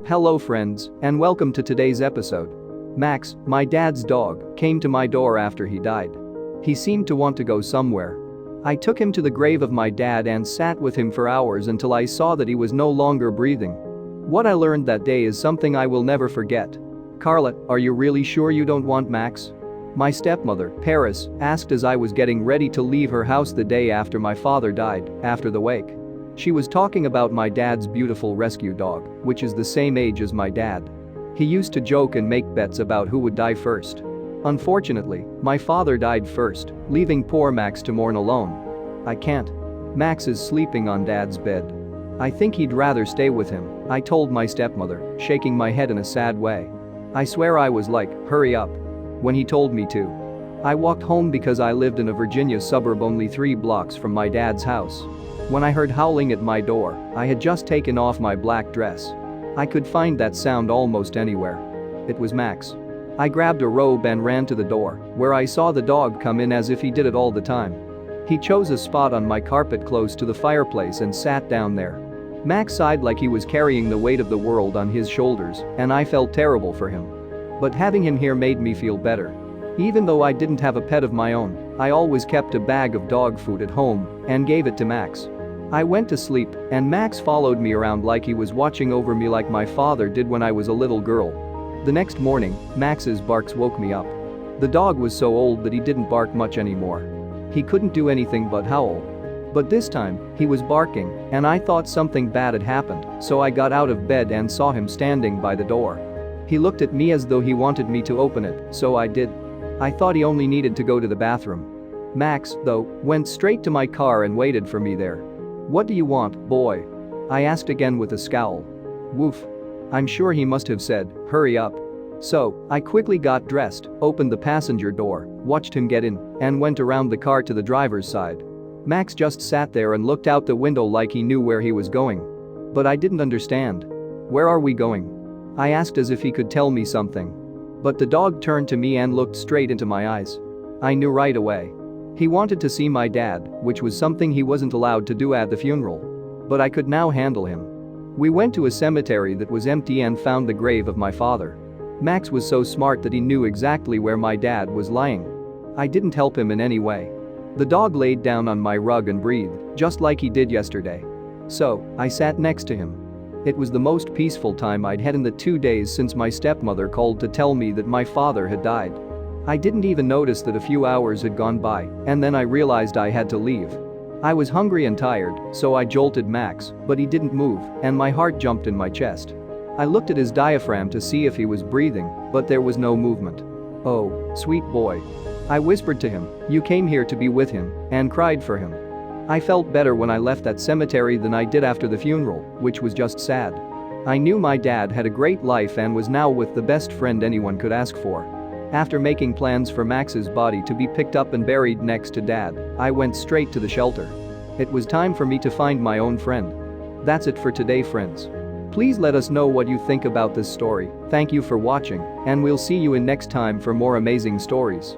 Hello friends, and welcome to today's episode. Max, my dad's dog, came to my door after he died. He seemed to want to go somewhere. I took him to the grave of my dad and sat with him for hours until I saw that he was no longer breathing. What I learned that day is something I will never forget. Carla, are you really sure you don't want Max? My stepmother, Paris, asked as I was getting ready to leave her house the day after my father died, after the wake. She was talking about my dad's beautiful rescue dog, which is the same age as my dad. He used to joke and make bets about who would die first. Unfortunately, my father died first, leaving poor Max to mourn alone. I can't. Max is sleeping on dad's bed. I think he'd rather stay with him, I told my stepmother, shaking my head in a sad way. I swear I was like, hurry up, when he told me to. I walked home because I lived in a Virginia suburb only 3 blocks from my dad's house. When I heard howling at my door, I had just taken off my black dress. I could find that sound almost anywhere. It was Max. I grabbed a robe and ran to the door, where I saw the dog come in as if he did it all the time. He chose a spot on my carpet close to the fireplace and sat down there. Max sighed like he was carrying the weight of the world on his shoulders, and I felt terrible for him. But having him here made me feel better. Even though I didn't have a pet of my own, I always kept a bag of dog food at home and gave it to Max. I went to sleep, and Max followed me around like he was watching over me like my father did when I was a little girl. The next morning, Max's barks woke me up. The dog was so old that he didn't bark much anymore. He couldn't do anything but howl. But this time, he was barking, and I thought something bad had happened, so I got out of bed and saw him standing by the door. He looked at me as though he wanted me to open it, so I did. I thought he only needed to go to the bathroom. Max, though, went straight to my car and waited for me there. "What do you want, boy?" I asked again with a scowl. Woof. I'm sure he must have said, hurry up. So, I quickly got dressed, opened the passenger door, watched him get in, and went around the car to the driver's side. Max just sat there and looked out the window like he knew where he was going. But I didn't understand. "Where are we going?" I asked as if he could tell me something. But the dog turned to me and looked straight into my eyes. I knew right away. He wanted to see my dad, which was something he wasn't allowed to do at the funeral. But I could now handle him. We went to a cemetery that was empty and found the grave of my father. Max was so smart that he knew exactly where my dad was lying. I didn't help him in any way. The dog laid down on my rug and breathed, just like he did yesterday. So, I sat next to him. It was the most peaceful time I'd had in the 2 days since my stepmother called to tell me that my father had died. I didn't even notice that a few hours had gone by, and then I realized I had to leave. I was hungry and tired, so I jolted Max, but he didn't move, and my heart jumped in my chest. I looked at his diaphragm to see if he was breathing, but there was no movement. "Oh, sweet boy." I whispered to him, "You came here to be with him," and cried for him. I felt better when I left that cemetery than I did after the funeral, which was just sad. I knew my dad had a great life and was now with the best friend anyone could ask for. After making plans for Max's body to be picked up and buried next to Dad, I went straight to the shelter. It was time for me to find my own friend. That's it for today, friends. Please let us know what you think about this story. Thank you for watching, and we'll see you in next time for more amazing stories.